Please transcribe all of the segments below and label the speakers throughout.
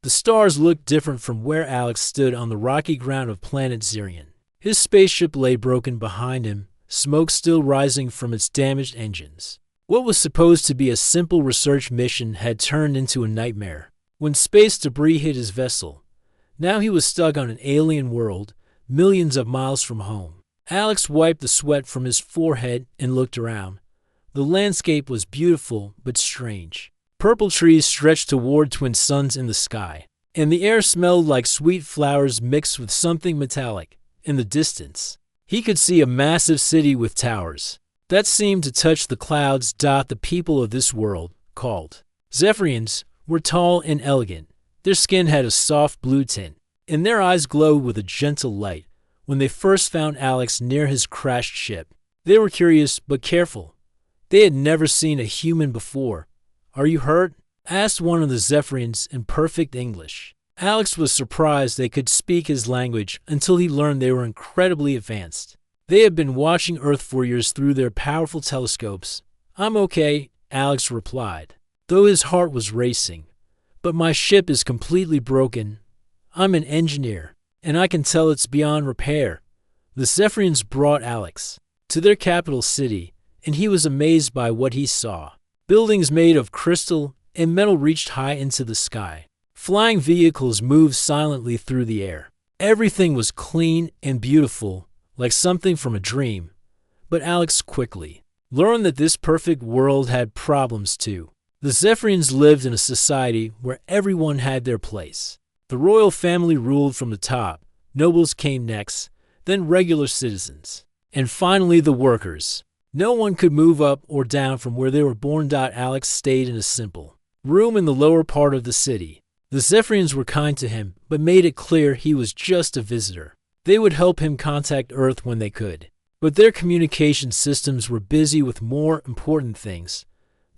Speaker 1: The stars looked different from where Alex stood on the rocky ground of planet Zirion. His spaceship lay broken behind him, smoke still rising from its damaged engines. What was supposed to be a simple research mission had turned into a nightmare. When space debris hit his vessel, now he was stuck on an alien world, millions of miles from home. Alex wiped the sweat from his forehead and looked around. The landscape was beautiful but strange. Purple trees stretched toward twin suns in the sky, and the air smelled like sweet flowers mixed with something metallic. In the distance, he could see a massive city with towers that seemed to touch the clouds. The people of this world, called Zephyrians, were tall and elegant. Their skin had a soft blue tint, and their eyes glowed with a gentle light. When they first found Alex near his crashed ship, they were curious but careful. They had never seen a human before. "Are you hurt?" asked one of the Zephyrians in perfect English. Alex was surprised they could speak his language until he learned they were incredibly advanced. They had been watching Earth for years through their powerful telescopes. "I'm okay," Alex replied, though his heart was racing. "But my ship is completely broken. I'm an engineer, and I can tell it's beyond repair." The Zephyrians brought Alex to their capital city, and he was amazed by what he saw. Buildings made of crystal and metal reached high into the sky. Flying vehicles moved silently through the air. Everything was clean and beautiful, like something from a dream. But Alex quickly learned that this perfect world had problems too. The Zephyrians lived in a society where everyone had their place. The royal family ruled from the top, nobles came next, then regular citizens, and finally the workers. No one could move up or down from where they were born. Alex stayed in a simple room in the lower part of the city. The Zephyrians were kind to him, but made it clear he was just a visitor. They would help him contact Earth when they could. But their communication systems were busy with more important things.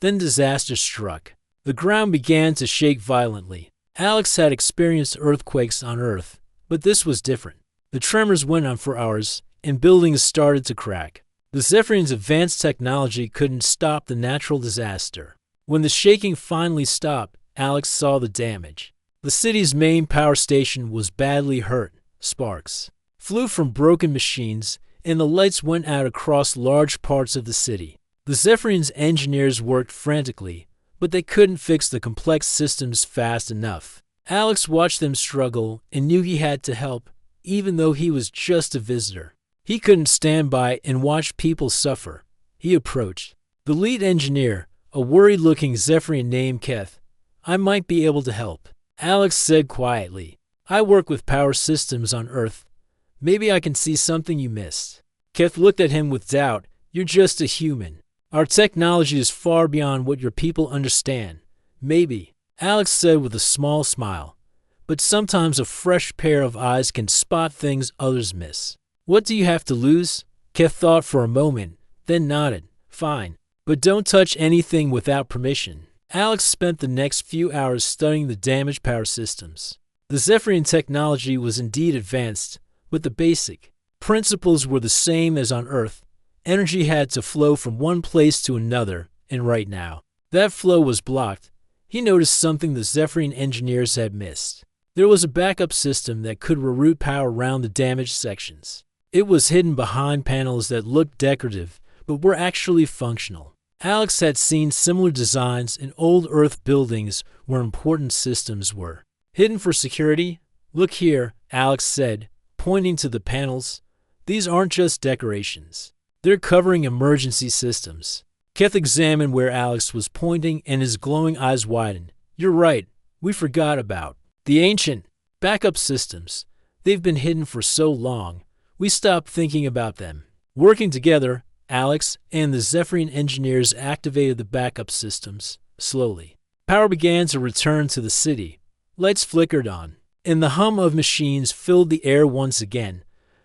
Speaker 1: Then disaster struck. The ground began to shake violently. Alex had experienced earthquakes on Earth, but this was different. The tremors went on for hours, and buildings started to crack. The Zephyrians' advanced technology couldn't stop the natural disaster. When the shaking finally stopped, Alex saw the damage. The city's main power station was badly hurt. Sparks flew from broken machines, and the lights went out across large parts of the city. The Zephyrians' engineers worked frantically, but they couldn't fix the complex systems fast enough. Alex watched them struggle and knew he had to help, even though he was just a visitor. He couldn't stand by and watch people suffer. He approached the lead engineer, a worried-looking Zephyrian named Keth. "I might be able to help," Alex said quietly. "I work with power systems on Earth. Maybe I can see something you missed." Keth looked at him with doubt. "You're just a human. Our technology is far beyond what your people understand." "Maybe," Alex said with a small smile. "But sometimes a fresh pair of eyes can spot things others miss." "What do you have to lose?" Keth thought for a moment, then nodded. "Fine, but don't touch anything without permission." Alex spent the next few hours studying the damaged power systems. The Zephyrian technology was indeed advanced, but the basic principles were the same as on Earth. Energy had to flow from one place to another, and right now, that flow was blocked. He noticed something the Zephyrian engineers had missed. There was a backup system that could reroute power around the damaged sections. It was hidden behind panels that looked decorative, but were actually functional. Alex had seen similar designs in old Earth buildings where important systems were hidden for security. "Look here," Alex said, pointing to the panels. "These aren't just decorations. They're covering emergency systems." Keth examined where Alex was pointing, and his glowing eyes widened. "You're right. We forgot about the ancient backup systems. They've been hidden for so long. We stopped thinking about them." Working together, Alex and the Zephyrian engineers activated the backup systems. Slowly, power began to return to the city. Lights flickered on, and the hum of machines filled the air once again.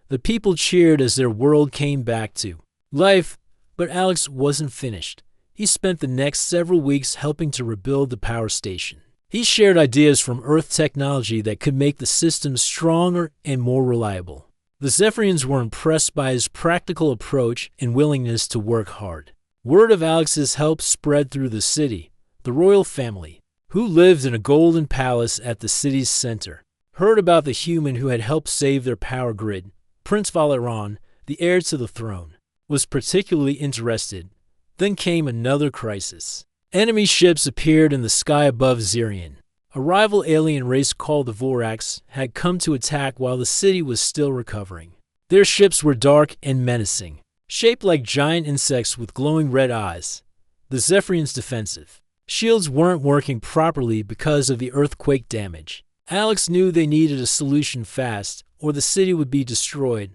Speaker 1: The people cheered as their world came back to life, but Alex wasn't finished. He spent the next several weeks helping to rebuild the power station. He shared ideas from Earth technology that could make the system stronger and more reliable. The Zephyrians were impressed by his practical approach and willingness to work hard. Word of Alex's help spread through the city. The royal family, who lived in a golden palace at the city's center, heard about the human who had helped save their power grid. Prince Valeron, the heir to the throne, was particularly interested. Then came another crisis. Enemy ships appeared in the sky above Zirion. A rival alien race called the Orcs had come to attack while the city was still recovering. Their ships were dark and menacing, shaped like giant insects with glowing red eyes. The Zephyrion's defensive shields weren't working properly because of the earthquake damage. Alex knew they needed a solution fast, or the city would be destroyed.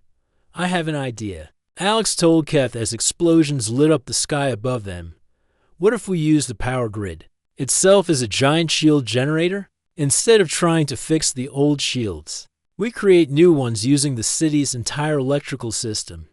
Speaker 1: "I have an idea," Alex told Keth as explosions lit up the sky above them. "What if we use the power grid itself as a giant shield generator? Instead of trying to fix the old shields, we create new ones using the city's entire electrical system."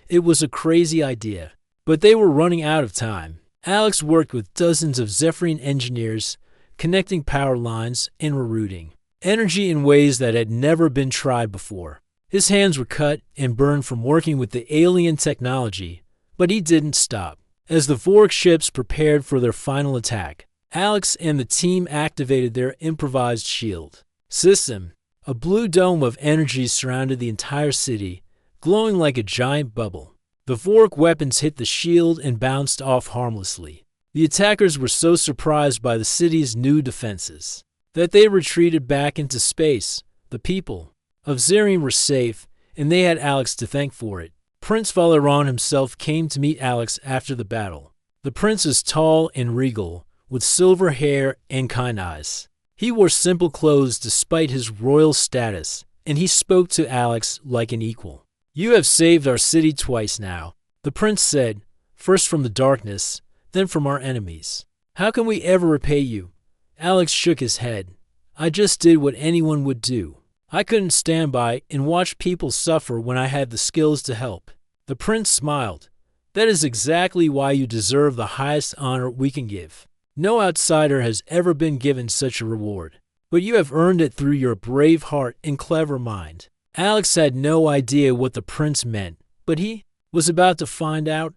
Speaker 1: It was a crazy idea, but they were running out of time. Alex worked with dozens of Zephyrian engineers, connecting power lines and rerouting energy in ways that had never been tried before. His hands were cut and burned from working with the alien technology, but he didn't stop. As the Vork ships prepared for their final attack, Alex and the team activated their improvised shield system. A blue dome of energy surrounded the entire city, glowing like a giant bubble. The Vork weapons hit the shield and bounced off harmlessly. The attackers were so surprised by the city's new defenses that they retreated back into space. The people of Zirion were safe, and they had Alex to thank for it. Prince Valeron himself came to meet Alex after the battle. The prince is tall and regal, with silver hair and kind eyes. He wore simple clothes despite his royal status, and he spoke to Alex like an equal. "You have saved our city twice now," the prince said, "first from the darkness, then from our enemies. How can we ever repay you?" Alex shook his head. "I just did what anyone would do. I couldn't stand by and watch people suffer when I had the skills to help." The prince smiled. "That is exactly why you deserve the highest honor we can give. No outsider has ever been given such a reward, but you have earned it through your brave heart and clever mind." Alex had no idea what the prince meant, but he was about to find out.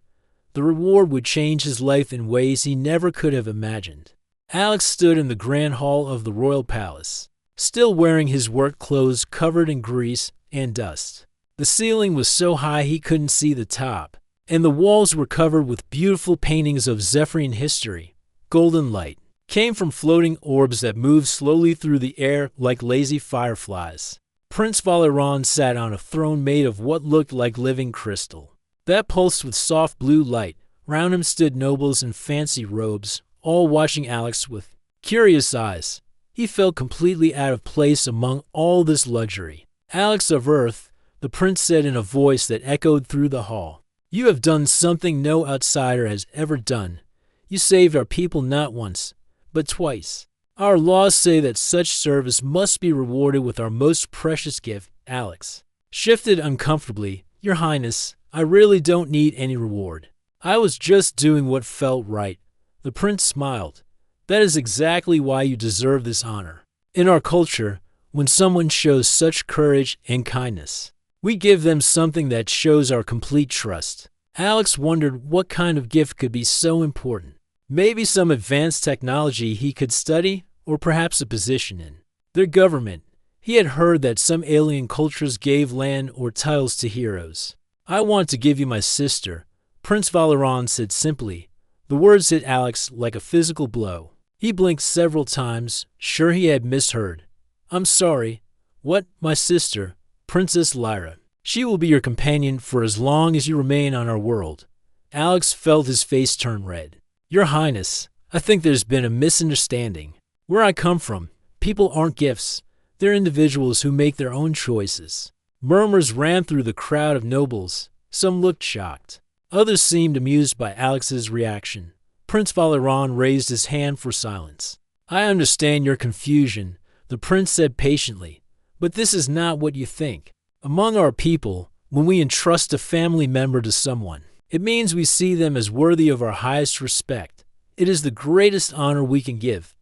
Speaker 1: The reward would change his life in ways he never could have imagined. Alex stood in the grand hall of the royal palace, still wearing his work clothes covered in grease and dust. The ceiling was so high he couldn't see the top, and the walls were covered with beautiful paintings of Zephyrian history. Golden light came from floating orbs that moved slowly through the air like lazy fireflies. Prince Valeron sat on a throne made of what looked like living crystal that pulsed with soft blue light. Round him stood nobles in fancy robes, all watching Alex with curious eyes. He felt completely out of place among all this luxury. "Alex of Earth," the prince said in a voice that echoed through the hall, "you have done something no outsider has ever done. You saved our people not once, but twice. Our laws say that such service must be rewarded with our most precious gift." Alex shifted uncomfortably. "Your Highness, I really don't need any reward. I was just doing what felt right." The prince smiled. "That is exactly why you deserve this honor. In our culture, when someone shows such courage and kindness, we give them something that shows our complete trust." Alex wondered what kind of gift could be so important. Maybe some advanced technology he could study, or perhaps a position in their government. He had heard that some alien cultures gave land or titles to heroes. "I want to give you my sister," Prince Valeron said simply. The words hit Alex like a physical blow. He blinked several times, sure he had misheard. "I'm sorry. What? My sister, Princess Lyra. She will be your companion for as long as you remain on our world." Alex felt his face turn red. "Your Highness, I think there's been a misunderstanding. Where I come from, people aren't gifts. They're individuals who make their own choices." Murmurs ran through the crowd of nobles. Some looked shocked. Others seemed amused by Alex's reaction. Prince Valeron raised his hand for silence. "I understand your confusion," the prince said patiently, "but this is not what you think. Among our people, when we entrust a family member to someone, it means we see them as worthy of our highest respect. It is the greatest honor we can give."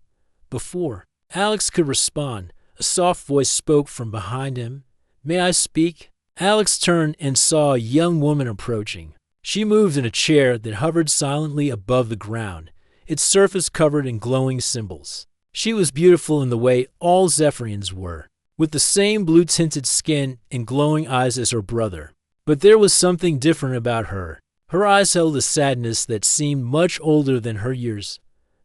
Speaker 1: Before Alex could respond, a soft voice spoke from behind him. "May I speak?" Alex turned and saw a young woman approaching. She moved in a chair that hovered silently above the ground, its surface covered in glowing symbols. She was beautiful in the way all Zephyrians were, with the same blue-tinted skin and glowing eyes as her brother. But there was something different about her. Her eyes held a sadness that seemed much older than her years.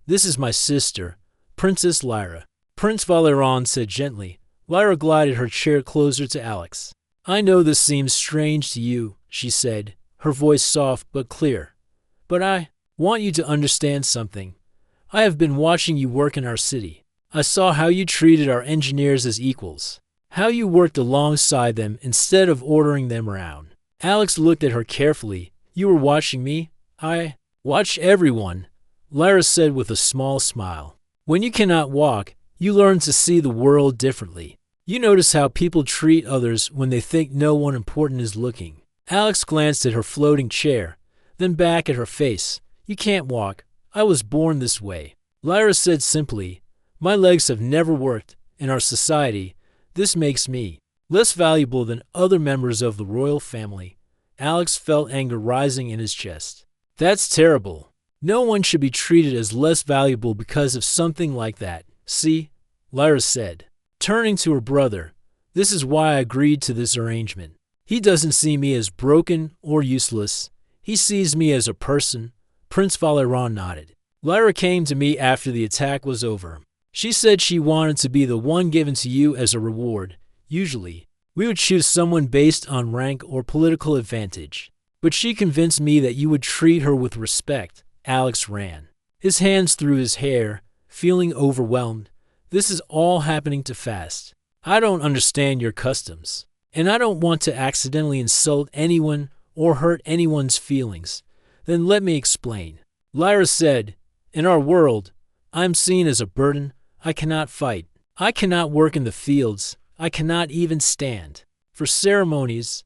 Speaker 1: "This is my sister, Princess Lyra," Prince Valeron said gently. Lyra glided her chair closer to Alex. "I know this seems strange to you," she said, her voice soft but clear. "But I want you to understand something. I have been watching you work in our city. I saw how you treated our engineers as equals, how you worked alongside them instead of ordering them around." Alex looked at her carefully. "You were watching me?" "I watch everyone," Lyra said with a small smile. "When you cannot walk, you learn to see the world differently. You notice how people treat others when they think no one important is looking." Alex glanced at her floating chair, then back at her face. "You can't walk. I was born this way." Lyra said simply, "My legs have never worked. In our society, this makes me less valuable than other members of the royal family." Alex felt anger rising in his chest. "That's terrible. No one should be treated as less valuable because of something like that. See?" Lyra said, turning to her brother. "This is why I agreed to this arrangement. He doesn't see me as broken or useless. He sees me as a person." Prince Valeron nodded. "Lyra came to me after the attack was over. She said she wanted to be the one given to you as a reward. Usually, we would choose someone based on rank or political advantage. But she convinced me that you would treat her with respect." Alex ran his hands through his hair, feeling overwhelmed. "This is all happening too fast. I don't understand your customs, and I don't want to accidentally insult anyone or hurt anyone's feelings." "Then let me explain." Lyra said, "In our world, I'm seen as a burden. I cannot fight. I cannot work in the fields. I cannot even stand. For ceremonies,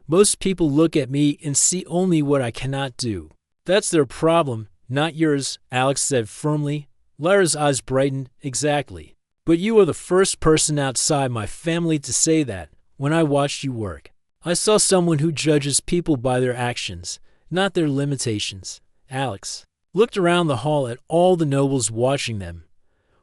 Speaker 1: most people look at me and see only what I cannot do." "That's their problem, not yours," Alex said firmly. Lyra's eyes brightened. "Exactly. But you are the first person outside my family to say that when I watched you work. I saw someone who judges people by their actions, not their limitations." Alex looked around the hall at all the nobles watching them.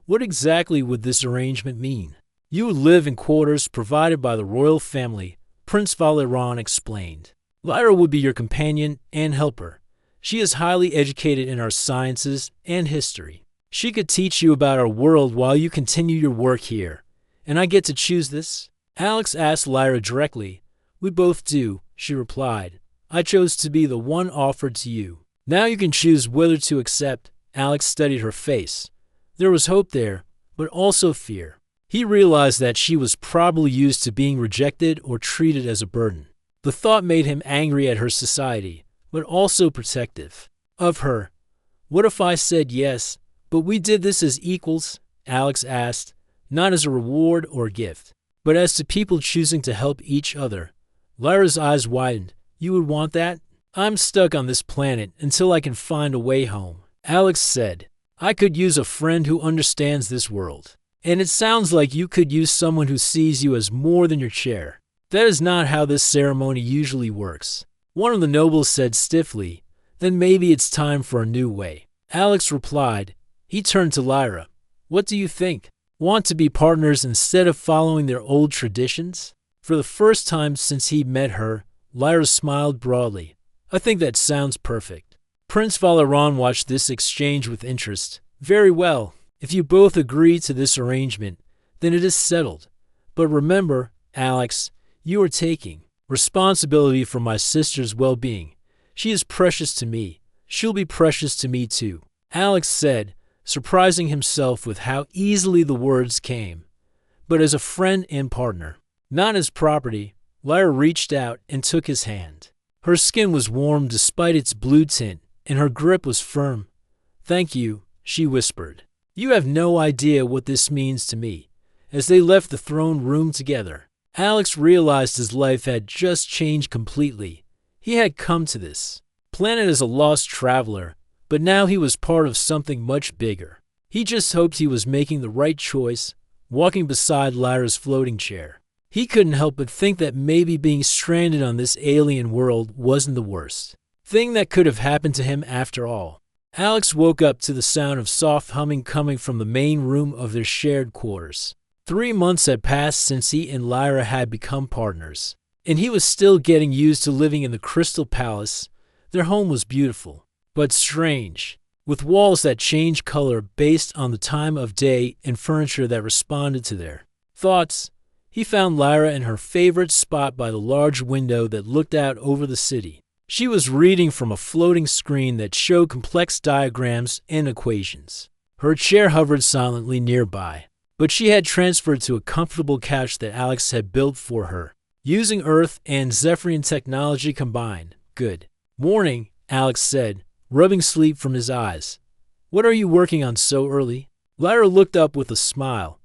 Speaker 1: What exactly would this arrangement mean? "You would live in quarters provided by the royal family," Prince Valeron explained. "Lyra would be your companion and helper. She is highly educated in our sciences and history. She could teach you about our world while you continue your work here. And I get to choose this?" Alex asked Lyra directly. "We both do," she replied. "I chose to be the one offered to you. Now you can choose whether to accept." Alex studied her face. There was hope there, but also fear. He realized that she was probably used to being rejected or treated as a burden. The thought made him angry at her society, but also protective of her. "What if I said yes, but we did this as equals?" Alex asked, "not as a reward or gift, but as to people choosing to help each other." Lyra's eyes widened. "You would want that?" "I'm stuck on this planet until I can find a way home," Alex said. "I could use a friend who understands this world. And it sounds like you could use someone who sees you as more than your chair." "That is not how this ceremony usually works," one of the nobles said stiffly. "Then maybe it's time for a new way." Alex replied. He turned to Lyra. "What do you think? Want to be partners instead of following their old traditions?" For the first time since he met her, Lyra smiled broadly. "I think that sounds perfect." Prince Valeron watched this exchange with interest. "Very well. If you both agree to this arrangement, then it is settled. But remember, Alex, you are taking responsibility for my sister's well-being. She is precious to me. She'll be precious to me too," Alex said, surprising himself with how easily the words came. "But as a friend and partner, not as property." Lyra reached out and took his hand. Her skin was warm despite its blue tint, and her grip was firm. "Thank you," she whispered. "You have no idea what this means to me." As they left the throne room together, Alex realized his life had just changed completely. He had come to this planet as a lost traveler, but now he was part of something much bigger. He just hoped he was making the right choice, walking beside Lyra's floating chair. He couldn't help but think that maybe being stranded on this alien world wasn't the worst thing that could have happened to him after all. Alex woke up to the sound of soft humming coming from the main room of their shared quarters. 3 months had passed since he and Lyra had become partners, and he was still getting used to living in the Crystal Palace. Their home was beautiful, but strange, with walls that changed color based on the time of day and furniture that responded to their thoughts. He found Lyra in her favorite spot by the large window that looked out over the city. She was reading from a floating screen that showed complex diagrams and equations. Her chair hovered silently nearby, but she had transferred to a comfortable couch that Alex had built for her, using Earth and Zephyrian technology combined. Good morning, Alex said, rubbing sleep from his eyes. What are you working on so early? Lyra looked up with a smile.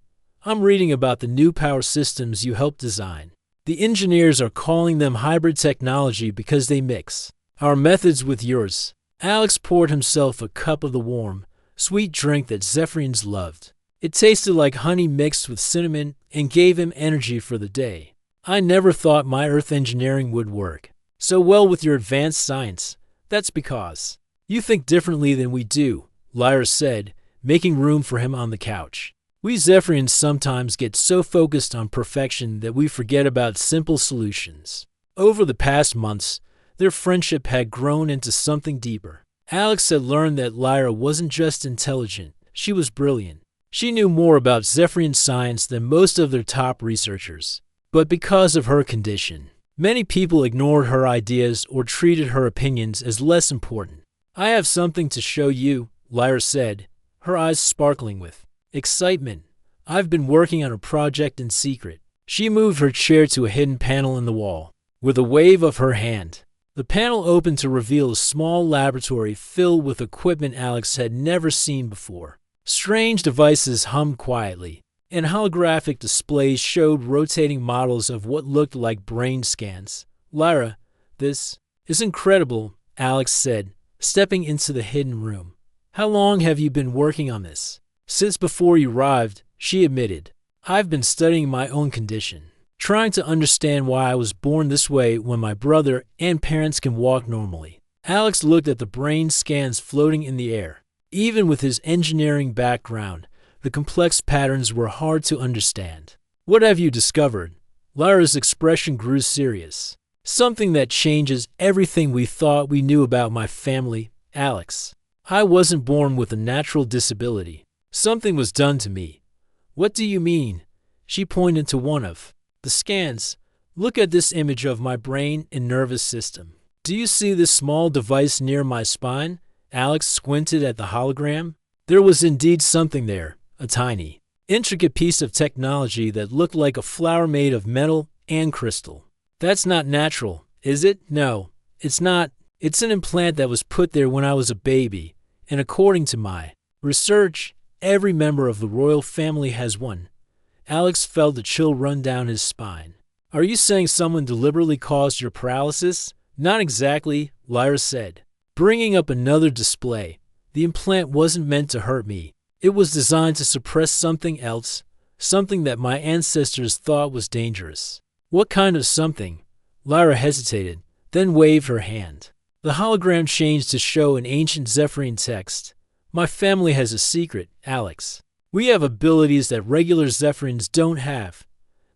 Speaker 1: I'm reading about the new power systems you helped design. The engineers are calling them hybrid technology because they mix our methods with yours. Alex poured himself a cup of the warm, sweet drink that Zephyrians loved. It tasted like honey mixed with cinnamon and gave him energy for the day. I never thought my Earth engineering would work so well with your advanced science. That's because you think differently than we do, Lyra said, making room for him on the couch. We Zephyrians sometimes get so focused on perfection that we forget about simple solutions. Over the past months, their friendship had grown into something deeper. Alex had learned that Lyra wasn't just intelligent, she was brilliant. She knew more about Zephyrian science than most of their top researchers. But because of her condition, many people ignored her ideas or treated her opinions as less important. I have something to show you, Lyra said, her eyes sparkling with excitement. I've been working on a project in secret. She moved her chair to a hidden panel in the wall. With a wave of her hand, the panel opened to reveal a small laboratory filled with equipment Alex had never seen before. Strange devices hummed quietly, and holographic displays showed rotating models of what looked like brain scans. Lyra, this is incredible, Alex said, stepping into the hidden room. How long have you been working on this? Since before you arrived, she admitted. I've been studying my own condition, trying to understand why I was born this way when my brother and parents can walk normally. Alex looked at the brain scans floating in the air. Even with his engineering background, the complex patterns were hard to understand. What have you discovered? Lyra's expression grew serious. Something that changes everything we thought we knew about my family, Alex. I wasn't born with a natural disability. Something was done to me. What do you mean? She pointed to one of the scans. Look at this image of my brain and nervous system. Do you see this small device near my spine? Alex squinted at the hologram. There was indeed something there, a tiny, intricate piece of technology that looked like a flower made of metal and crystal. That's not natural, is it? No, it's not. It's an implant that was put there when I was a baby, and according to my research, every member of the royal family has one. Alex felt a chill run down his spine. Are you saying someone deliberately caused your paralysis? Not exactly, Lyra said, bringing up another display. The implant wasn't meant to hurt me. It was designed to suppress something else, something that my ancestors thought was dangerous. What kind of something? Lyra hesitated, then waved her hand. The hologram changed to show an ancient Zephyrian text. My family has a secret, Alex. We have abilities that regular Zephyrians don't have.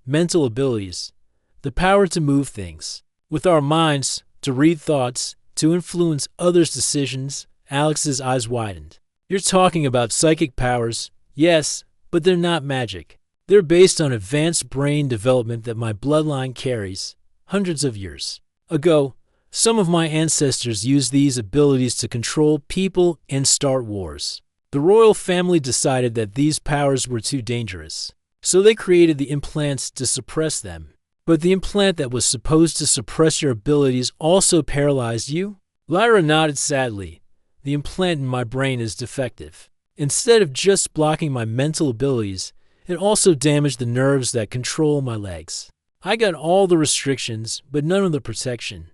Speaker 1: Mental abilities. The power to move things. With our minds, to read thoughts, to influence others' decisions. Alex's eyes widened. You're talking about psychic powers. Yes, but they're not magic. They're based on advanced brain development that my bloodline carries. Hundreds of years ago, some of my ancestors used these abilities to control people and start wars. The royal family decided that these powers were too dangerous, so they created the implants to suppress them. But the implant that was supposed to suppress your abilities also paralyzed you? Lyra nodded sadly. The implant in my brain is defective. Instead of just blocking my mental abilities, it also damaged the nerves that control my legs. I got all the restrictions, but none of the protection.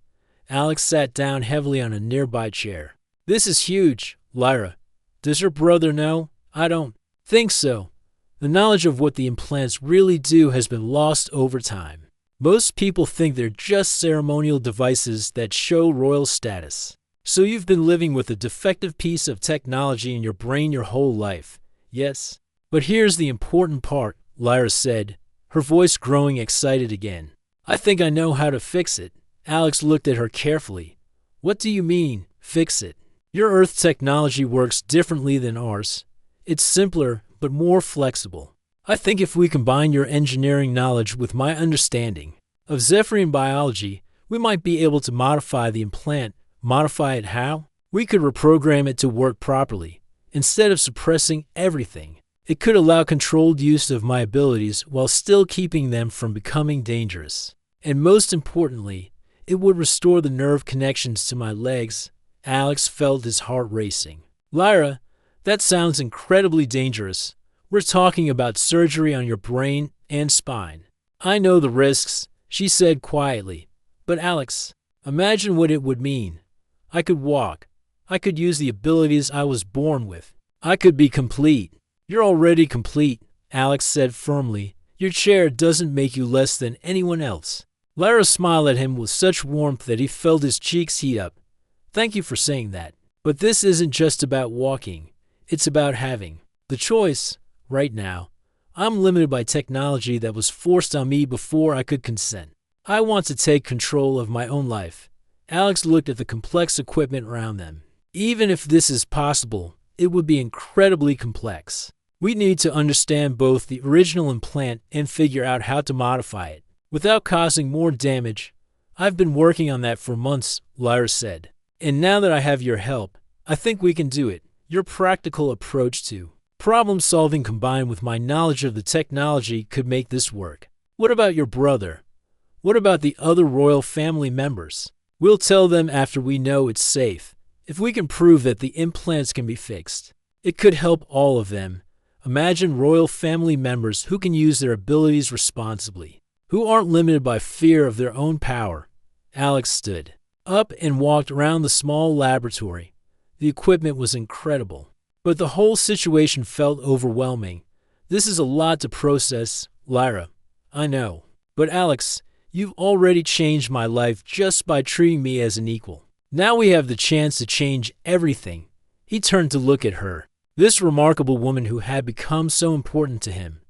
Speaker 1: Alex sat down heavily on a nearby chair. This is huge, Lyra. Does your brother know? I don't think so. The knowledge of what the implants really do has been lost over time. Most people think they're just ceremonial devices that show royal status. So you've been living with a defective piece of technology in your brain your whole life, yes? But here's the important part, Lyra said, her voice growing excited again. I think I know how to fix it. Alex looked at her carefully. What do you mean, fix it? Your Earth technology works differently than ours. It's simpler, but more flexible. I think if we combine your engineering knowledge with my understanding of Zephyrian biology, we might be able to modify the implant. Modify it how? We could reprogram it to work properly. Instead of suppressing everything, it could allow controlled use of my abilities while still keeping them from becoming dangerous. And most importantly, it would restore the nerve connections to my legs. Alex felt his heart racing. Lyra, that sounds incredibly dangerous. We're talking about surgery on your brain and spine. I know the risks, she said quietly. But Alex, imagine what it would mean. I could walk. I could use the abilities I was born with. I could be complete. You're already complete, Alex said firmly. Your chair doesn't make you less than anyone else. Lyra smiled at him with such warmth that he felt his cheeks heat up. Thank you for saying that. But this isn't just about walking. It's about having the choice. Right now, I'm limited by technology that was forced on me before I could consent. I want to take control of my own life. Alex looked at the complex equipment around them. Even if this is possible, it would be incredibly complex. We need to understand both the original implant and figure out how to modify it without causing more damage. I've been working on that for months, Lyra said. And now that I have your help, I think we can do it. Your practical approach to problem solving combined with my knowledge of the technology could make this work. What about your brother? What about the other royal family members? We'll tell them after we know it's safe. If we can prove that the implants can be fixed, it could help all of them. Imagine royal family members who can use their abilities responsibly, who aren't limited by fear of their own power. Alex stood up and walked around the small laboratory. The equipment was incredible, but the whole situation felt overwhelming. This is a lot to process, Lyra. I know. But Alex, you've already changed my life just by treating me as an equal. Now we have the chance to change everything. He turned to look at her, this remarkable woman who had become so important to him.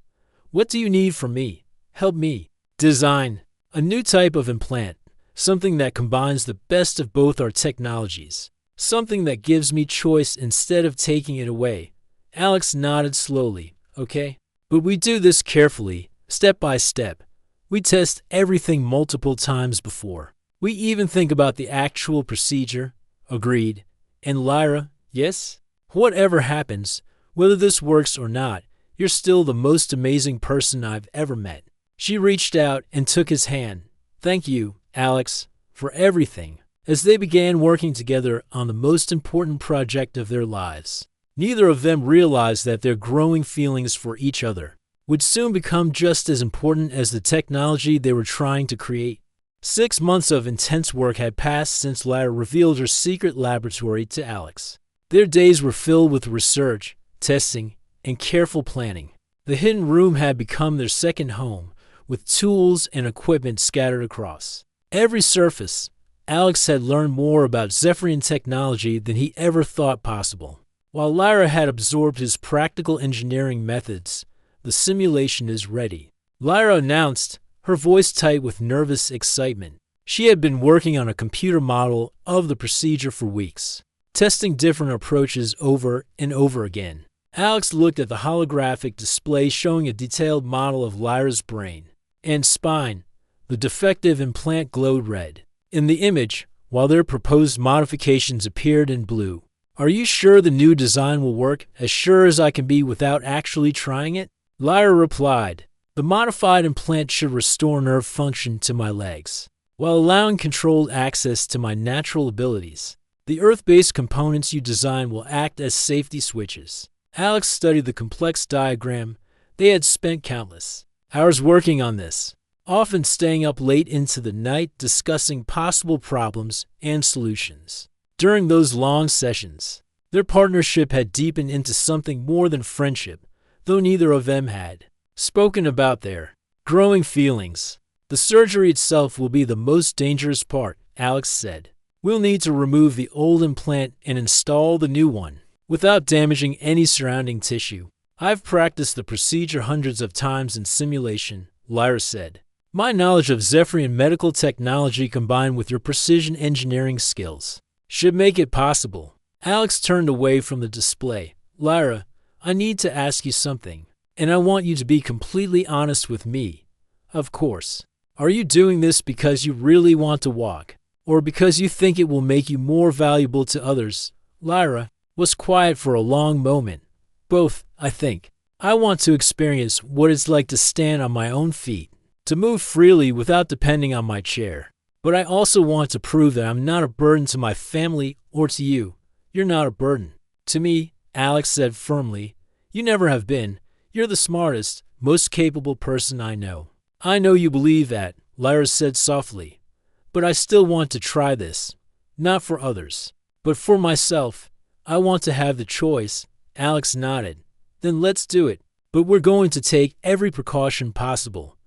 Speaker 1: What do you need from me? Help me. Design a new type of implant, something that combines the best of both our technologies. Something that gives me choice instead of taking it away. Alex nodded slowly. Okay? But we do this carefully, step by step. We test everything multiple times before. We even think about the actual procedure. Agreed. And Lyra, yes? Whatever happens, whether this works or not, you're still the most amazing person I've ever met. She reached out and took his hand. Thank you, Alex, for everything. As they began working together on the most important project of their lives, neither of them realized that their growing feelings for each other would soon become just as important as the technology they were trying to create. 6 months of intense work had passed since Lyra revealed her secret laboratory to Alex. Their days were filled with research, testing, and careful planning. The hidden room had become their second home, with tools and equipment scattered across every surface. Alex had learned more about Zephyrian technology than he ever thought possible. While Lyra had absorbed his practical engineering methods, the simulation is ready. Lyra announced, her voice tight with nervous excitement. She had been working on a computer model of the procedure for weeks, testing different approaches over and over again. Alex looked at the holographic display showing a detailed model of Lyra's brain and spine. The defective implant glowed red in the image, while their proposed modifications appeared in blue. Are you sure the new design will work? As sure as I can be without actually trying it? Lyra replied. The modified implant should restore nerve function to my legs, while allowing controlled access to my natural abilities. The Earth-based components you design will act as safety switches. Alex studied the complex diagram. They had spent countless hours working on this, often staying up late into the night discussing possible problems and solutions. During those long sessions, their partnership had deepened into something more than friendship, though neither of them had spoken about their growing feelings. The surgery itself will be the most dangerous part, Alex said. We'll need to remove the old implant and install the new one without damaging any surrounding tissue. I've practiced the procedure hundreds of times in simulation, Lyra said. My knowledge of Zephyrian medical technology combined with your precision engineering skills should make it possible. Alex turned away from the display. Lyra, I need to ask you something, and I want you to be completely honest with me. Of course. Are you doing this because you really want to walk, or because you think it will make you more valuable to others? Lyra was quiet for a long moment. Both, I think. I want to experience what it's like to stand on my own feet, to move freely without depending on my chair. But I also want to prove that I'm not a burden to my family or to you. You're not a burden. To me, Alex said firmly, you never have been. You're the smartest, most capable person I know. I know you believe that, Lyra said softly. But I still want to try this. Not for others, but for myself. I want to have the choice. Alex nodded. Then let's do it. But we're going to take every precaution possible.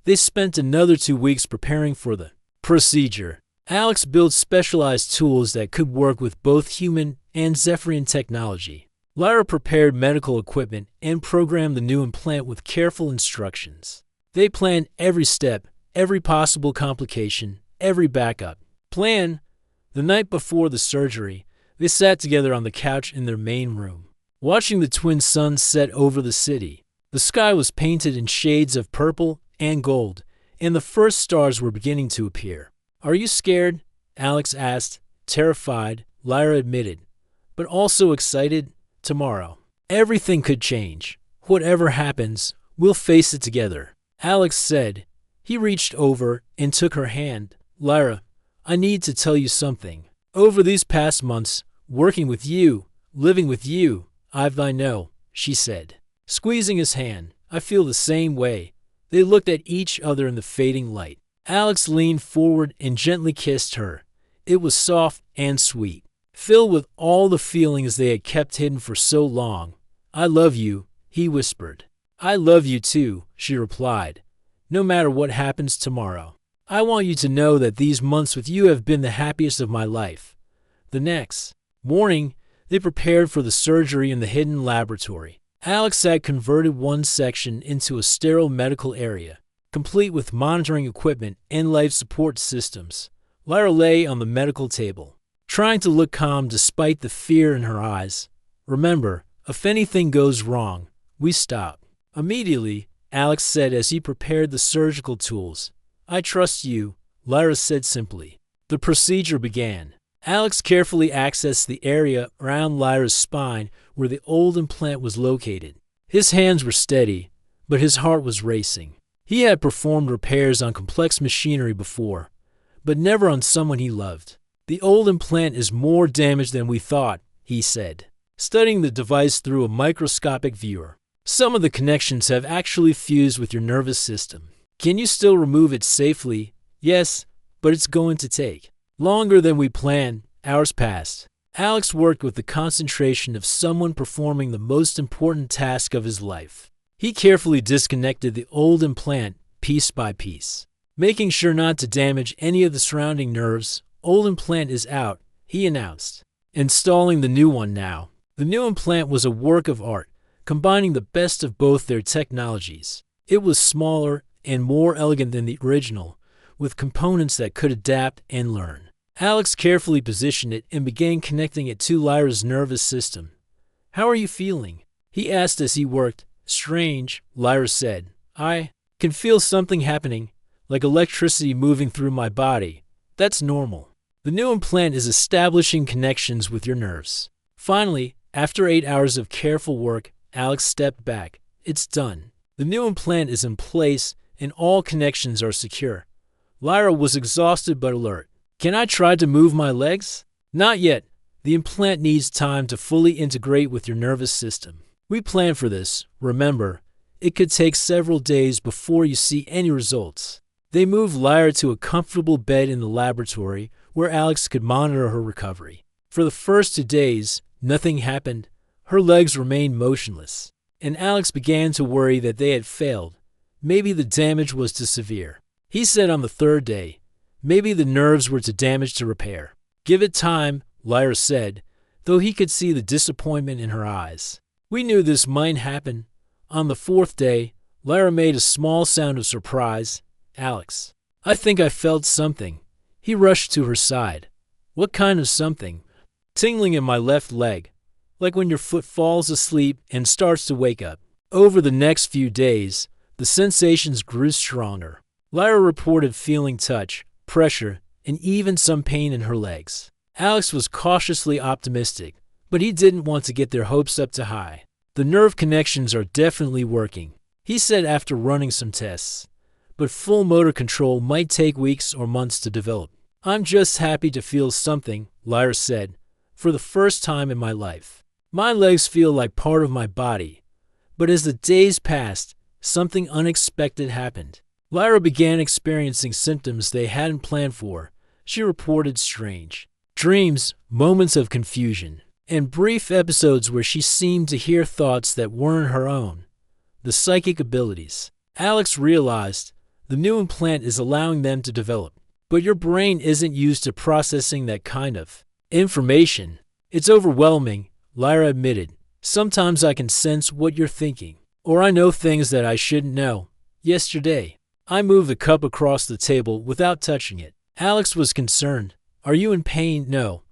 Speaker 1: They spent another 2 weeks preparing for the procedure. Alex built specialized tools that could work with both human and Zephyrian technology. Lyra prepared medical equipment and programmed the new implant with careful instructions. They planned every step, every possible complication, every backup plan. The night before the surgery, they sat together on the couch in their main room, watching the twin suns set over the city. The sky was painted in shades of purple and gold, and the first stars were beginning to appear. Are you scared? Alex asked. Terrified, Lyra admitted, but also excited. Tomorrow, everything could change. Whatever happens, we'll face it together, Alex said. He reached over and took her hand. Lyra, I need to tell you something. Over these past months, working with you, living with you, I know, she said, squeezing his hand. I feel the same way. They looked at each other in the fading light. Alex leaned forward and gently kissed her. It was soft and sweet, filled with all the feelings they had kept hidden for so long. I love you, he whispered. I love you too, she replied. No matter what happens tomorrow, I want you to know that these months with you have been the happiest of my life. The next morning, they prepared for the surgery in the hidden laboratory. Alex had converted one section into a sterile medical area, complete with monitoring equipment and life support systems. Lyra lay on the medical table, trying to look calm despite the fear in her eyes. Remember, if anything goes wrong, we stop. Immediately, Alex said as he prepared the surgical tools. I trust you, Lyra said simply. The procedure began. Alex carefully accessed the area around Lyra's spine where the old implant was located. His hands were steady, but his heart was racing. He had performed repairs on complex machinery before, but never on someone he loved. The old implant is more damaged than we thought, he said, studying the device through a microscopic viewer. Some of the connections have actually fused with your nervous system. Can you still remove it safely? Yes, but it's going to take longer than we planned. Hours passed. Alex worked with the concentration of someone performing the most important task of his life. He carefully disconnected the old implant piece by piece, making sure not to damage any of the surrounding nerves. Old implant is out, he announced, installing the new one now. The new implant was a work of art, combining the best of both their technologies. It was smaller and more elegant than the original, with components that could adapt and learn. Alex carefully positioned it and began connecting it to Lyra's nervous system. How are you feeling? He asked as he worked. Strange, Lyra said. I can feel something happening, like electricity moving through my body. That's normal. The new implant is establishing connections with your nerves. Finally, after 8 hours of careful work, Alex stepped back. It's done. The new implant is in place and all connections are secure. Lyra was exhausted but alert. Can I try to move my legs? Not yet. The implant needs time to fully integrate with your nervous system. We planned for this. Remember, it could take several days before you see any results. They moved Lyra to a comfortable bed in the laboratory where Alex could monitor her recovery. For the first 2 days, nothing happened. Her legs remained motionless, and Alex began to worry that they had failed. Maybe the damage was too severe. He said on the 3rd day, maybe the nerves were too damaged to repair. Give it time, Lyra said, though he could see the disappointment in her eyes. We knew this might happen. On the fourth day, Lyra made a small sound of surprise. Alex. I think I felt something. He rushed to her side. What kind of something? Tingling in my left leg, like when your foot falls asleep and starts to wake up. Over the next few days, the sensations grew stronger. Lyra reported feeling touch, pressure, and even some pain in her legs. Alex was cautiously optimistic, but he didn't want to get their hopes up too high. The nerve connections are definitely working, he said after running some tests. But full motor control might take weeks or months to develop. I'm just happy to feel something, Lyra said, for the first time in my life. My legs feel like part of my body. But as the days passed, something unexpected happened. Lyra began experiencing symptoms they hadn't planned for. She reported strange dreams, moments of confusion, and brief episodes where she seemed to hear thoughts that weren't her own. The psychic abilities. Alex realized the new implant is allowing them to develop. But your brain isn't used to processing that kind of information. It's overwhelming, Lyra admitted. Sometimes I can sense what you're thinking, or I know things that I shouldn't know. Yesterday, I moved the cup across the table without touching it. Alex was concerned. Are you in pain? No.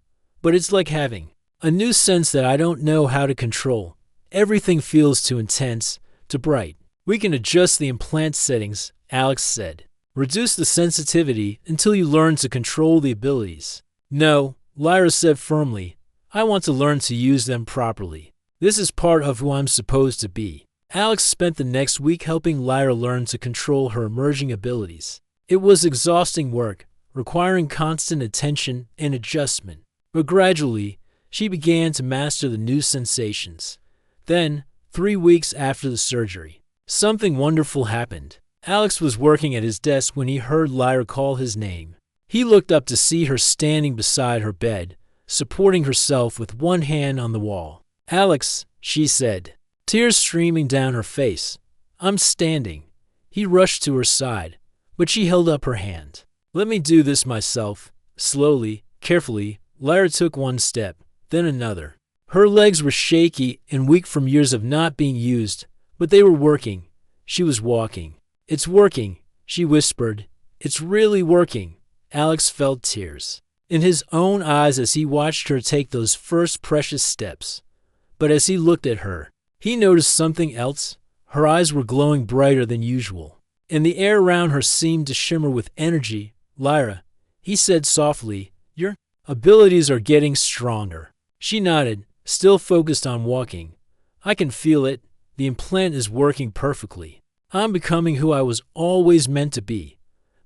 Speaker 1: But it's like having a new sense that I don't know how to control. Everything feels too intense, too bright. We can adjust the implant settings, Alex said. Reduce the sensitivity until you learn to control the abilities. No, Lyra said firmly. I want to learn to use them properly. This is part of who I'm supposed to be. Alex spent the next week helping Lyra learn to control her emerging abilities. It was exhausting work, requiring constant attention and adjustment. But gradually, she began to master the new sensations. Then, 3 weeks after the surgery, something wonderful happened. Alex was working at his desk when he heard Lyra call his name. He looked up to see her standing beside her bed, supporting herself with one hand on the wall. Alex, she said, tears streaming down her face. I'm standing. He rushed to her side, but she held up her hand. Let me do this myself. Slowly, carefully, Lyra took one step, then another. Her legs were shaky and weak from years of not being used, but they were working. She was walking. It's working, she whispered. It's really working. Alex felt tears in his own eyes as he watched her take those first precious steps. But as he looked at her, he noticed something else. Her eyes were glowing brighter than usual, and the air around her seemed to shimmer with energy. Lyra, he said softly, your abilities are getting stronger. She nodded, still focused on walking. I can feel it. The implant is working perfectly. I'm becoming who I was always meant to be.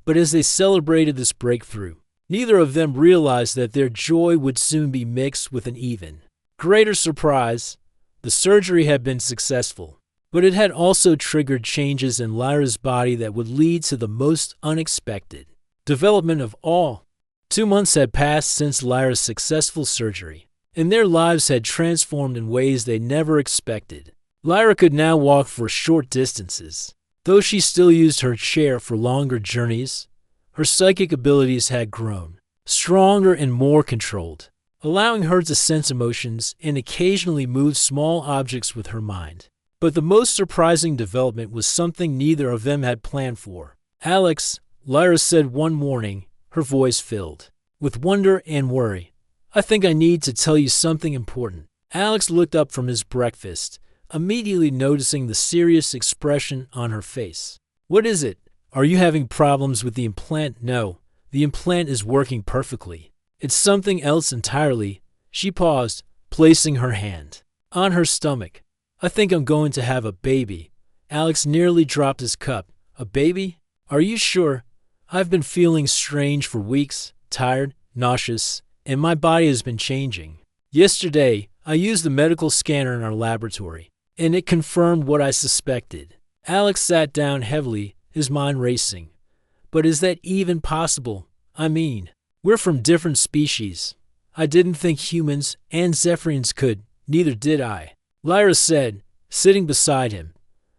Speaker 1: But as they celebrated this breakthrough, neither of them realized that their joy would soon be mixed with an even greater surprise. The surgery had been successful, but it had also triggered changes in Lyra's body that would lead to the most unexpected development of all. 2 months had passed since Lyra's successful surgery, and their lives had transformed in ways they never expected. Lyra could now walk for short distances. Though she still used her chair for longer journeys, her psychic abilities had grown, stronger and more controlled, allowing her to sense emotions and occasionally move small objects with her mind. But the most surprising development was something neither of them had planned for. Alex, Lyra said one morning, her voice filled with wonder and worry. I think I need to tell you something important. Alex looked up from his breakfast, immediately noticing the serious expression on her face. What is it? Are you having problems with the implant? No, the implant is working perfectly. It's something else entirely. She paused, placing her hand on her stomach. I think I'm going to have a baby. Alex nearly dropped his cup. A baby? Are you sure? I've been feeling strange for weeks, tired, nauseous, and my body has been changing. Yesterday, I used the medical scanner in our laboratory, and it confirmed what I suspected. Alex sat down heavily, his mind racing. But is that even possible? I mean, we're from different species. I didn't think humans and Zephyrians could, neither did I. Lyra said, sitting beside him.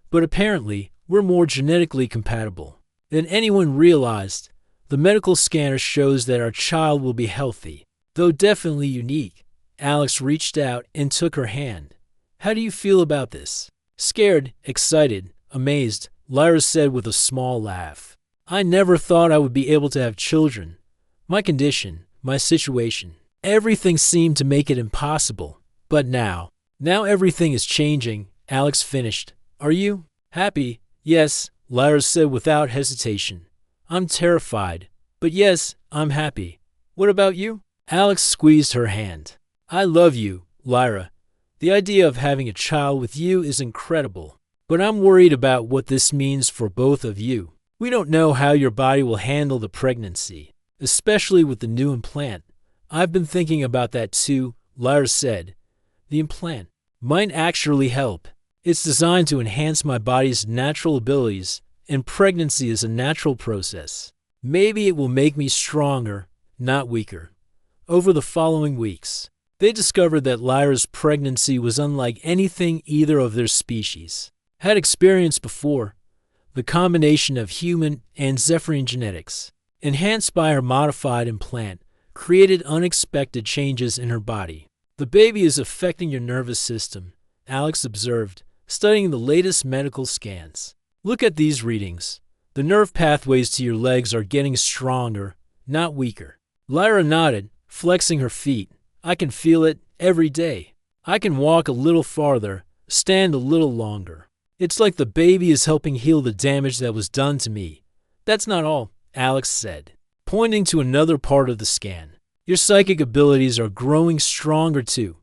Speaker 1: But apparently, we're more genetically compatible than anyone realized. The medical scanner shows that our child will be healthy. though definitely unique. Alex reached out and took her hand. How do you feel about this? Scared, excited, amazed, Lyra said with a small laugh. I never thought I would be able to have children. My condition, my situation, everything seemed to make it impossible. But now everything is changing, Alex finished. Are you happy? Yes, Lyra said without hesitation. I'm terrified, but yes, I'm happy. What about you? Alex squeezed her hand. I love you, Lyra. The idea of having a child with you is incredible, but I'm worried about what this means for both of you. We don't know how your body will handle the pregnancy, especially with the new implant. I've been thinking about that too, Lyra said. The implant might actually help. It's designed to enhance my body's natural abilities, and pregnancy is a natural process. Maybe it will make me stronger, not weaker. Over the following weeks, they discovered that Lyra's pregnancy was unlike anything either of their species had experienced before. The combination of human and Zephyrian genetics, enhanced by her modified implant, created unexpected changes in her body. The baby is affecting your nervous system, Alex observed, studying the latest medical scans. Look at these readings. The nerve pathways to your legs are getting stronger, not weaker. Lyra nodded, flexing her feet. I can feel it every day. I can walk a little farther, stand a little longer. It's like the baby is helping heal the damage that was done to me. That's not all, Alex said, pointing to another part of the scan. Your psychic abilities are growing stronger too.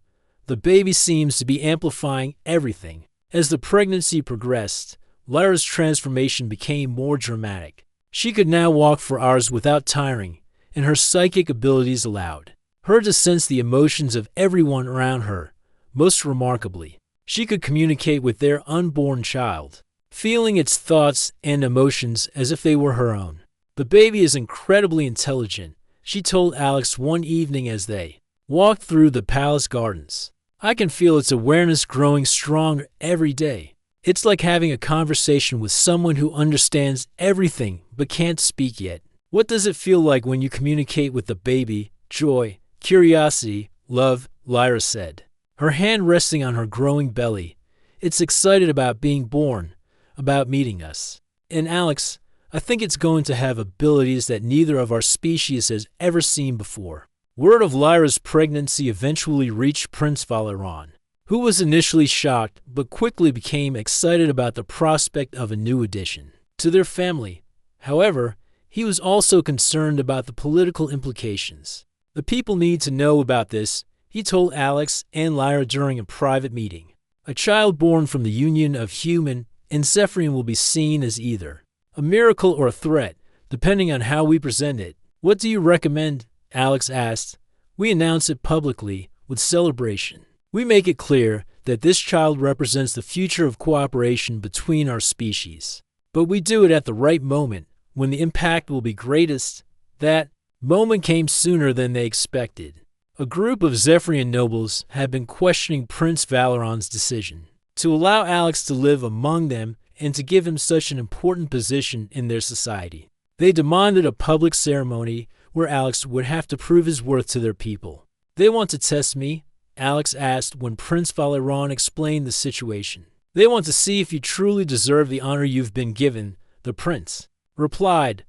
Speaker 1: The baby seems to be amplifying everything. As the pregnancy progressed, Lyra's transformation became more dramatic. She could now walk for hours without tiring, and her psychic abilities allowed her to sense the emotions of everyone around her. Most remarkably, she could communicate with their unborn child, feeling its thoughts and emotions as if they were her own. The baby is incredibly intelligent, she told Alex one evening as they walked through the palace gardens. I can feel its awareness growing stronger every day. It's like having a conversation with someone who understands everything but can't speak yet. What does it feel like when you communicate with the baby? Joy, curiosity, love, Lyra said, her hand resting on her growing belly. It's excited about being born, about meeting us. And Alex, I think it's going to have abilities that neither of our species has ever seen before. Word of Lyra's pregnancy eventually reached Prince Valeron, who was initially shocked but quickly became excited about the prospect of a new addition to their family. However, he was also concerned about the political implications. The people need to know about this, he told Alex and Lyra during a private meeting. A child born from the union of human and Zephyrian will be seen as either a miracle or a threat, depending on how we present it. What do you recommend? Alex asked. We announce it publicly with celebration. We make it clear that this child represents the future of cooperation between our species. But we do it at the right moment, when the impact will be greatest. That moment came sooner than they expected. A group of Zephyrian nobles had been questioning Prince Valeron's decision to allow Alex to live among them and to give him such an important position in their society. They demanded a public ceremony where Alex would have to prove his worth to their people. They want to test me? Alex asked when Prince Valeron explained the situation. They want to see if you truly deserve the honor you've been given, the prince replied.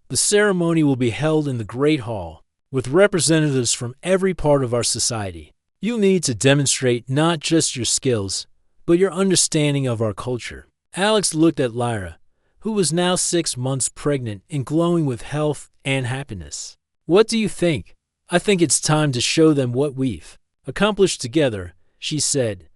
Speaker 1: The ceremony will be held in the Great Hall, with representatives from every part of our society. You need to demonstrate not just your skills, but your understanding of our culture. Alex looked at Lyra, who was now 6 months pregnant and glowing with health and happiness. What do you think? I think it's time to show them what we've accomplished together, she said.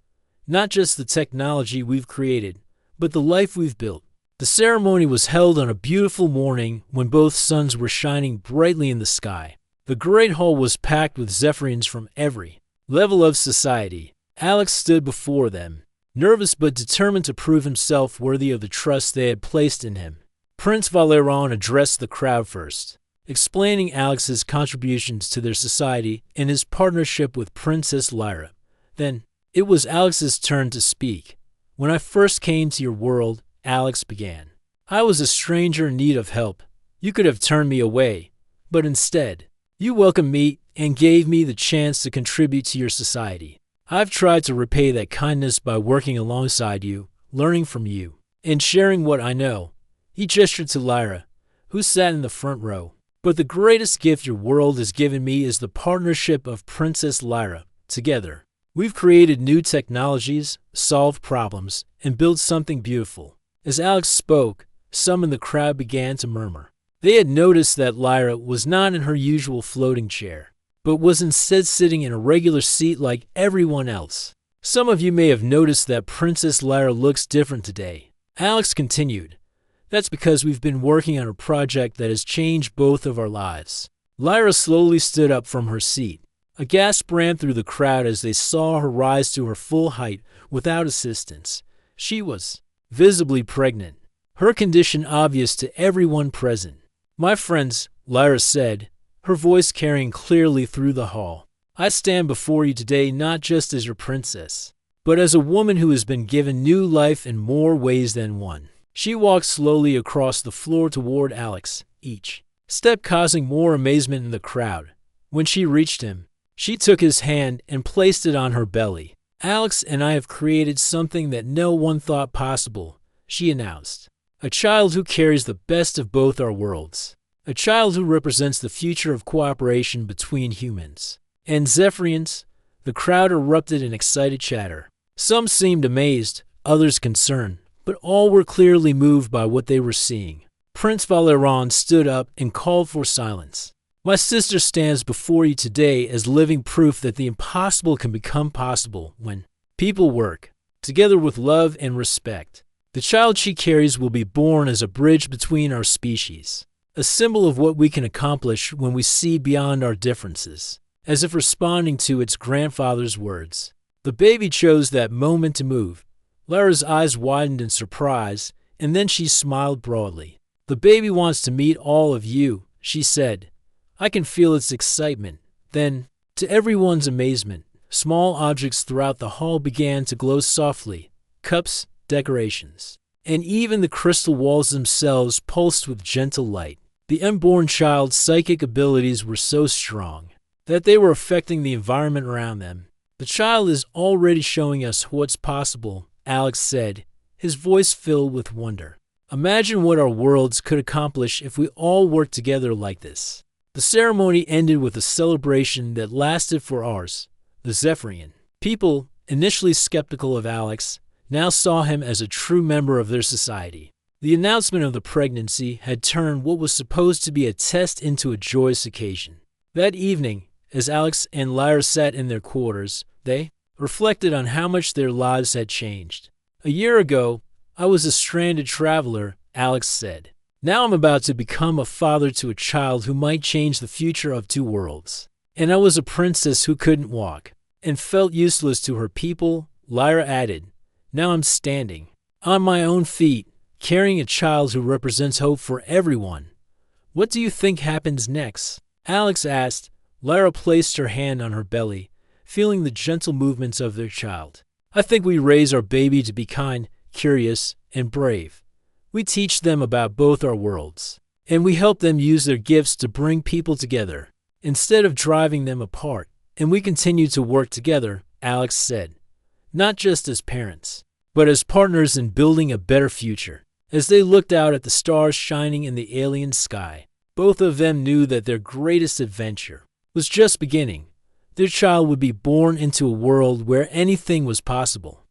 Speaker 1: Not just the technology we've created, but the life we've built. The ceremony was held on a beautiful morning when both suns were shining brightly in the sky. The great hall was packed with Zephyrians from every level of society. Alex stood before them, nervous but determined to prove himself worthy of the trust they had placed in him. Prince Valeron addressed the crowd first, explaining Alex's contributions to their society and his partnership with Princess Lyra. Then, it was Alex's turn to speak. When I first came to your world, Alex began, I was a stranger in need of help. You could have turned me away, but instead, you welcomed me and gave me the chance to contribute to your society. I've tried to repay that kindness by working alongside you, learning from you, and sharing what I know." He gestured to Lyra, who sat in the front row. "But the greatest gift your world has given me is the partnership of Princess Lyra. Together, we've created new technologies, solved problems, and built something beautiful." As Alex spoke, some in the crowd began to murmur. They had noticed that Lyra was not in her usual floating chair, but was instead sitting in a regular seat like everyone else. "Some of you may have noticed that Princess Lyra looks different today," Alex continued. "That's because we've been working on a project that has changed both of our lives." Lyra slowly stood up from her seat. A gasp ran through the crowd as they saw her rise to her full height without assistance. She was visibly pregnant, her condition obvious to everyone present. "My friends," Lyra said, her voice carrying clearly through the hall, "I stand before you today not just as your princess, but as a woman who has been given new life in more ways than one." She walked slowly across the floor toward Alex, each step causing more amazement in the crowd. When she reached him, she took his hand and placed it on her belly. "Alex and I have created something that no one thought possible," she announced. "A child who carries the best of both our worlds. A child who represents the future of cooperation between humans and Zephyrians." The crowd erupted in excited chatter. Some seemed amazed, others concerned, but all were clearly moved by what they were seeing. Prince Valeron stood up and called for silence. "My sister stands before you today as living proof that the impossible can become possible when people work together with love and respect. The child she carries will be born as a bridge between our species, a symbol of what we can accomplish when we see beyond our differences." As if responding to its grandfather's words, the baby chose that moment to move. Lyra's eyes widened in surprise, and then she smiled broadly. "The baby wants to meet all of you," she said. "I can feel its excitement." Then, to everyone's amazement, small objects throughout the hall began to glow softly. Cups, decorations, and even the crystal walls themselves pulsed with gentle light. The unborn child's psychic abilities were so strong that they were affecting the environment around them. "The child is already showing us what's possible," Alex said, his voice filled with wonder. "Imagine what our worlds could accomplish if we all worked together like this." The ceremony ended with a celebration that lasted for hours. The Zephyrian people, initially skeptical of Alex, now saw him as a true member of their society. The announcement of the pregnancy had turned what was supposed to be a test into a joyous occasion. That evening, as Alex and Lyra sat in their quarters, they reflected on how much their lives had changed. "A year ago, I was a stranded traveler," Alex said. "Now I'm about to become a father to a child who might change the future of two worlds. And I was a princess who couldn't walk and felt useless to her people," Lyra added. "Now I'm standing on my own feet, carrying a child who represents hope for everyone." "What do you think happens next?" Alex asked. Lyra placed her hand on her belly, feeling the gentle movements of their child. "I think we raise our baby to be kind, curious, and brave. We teach them about both our worlds, and we help them use their gifts to bring people together instead of driving them apart. And we continue to work together," Alex said, "not just as parents, but as partners in building a better future." As they looked out at the stars shining in the alien sky, both of them knew that their greatest adventure was just beginning. Their child would be born into a world where anything was possible.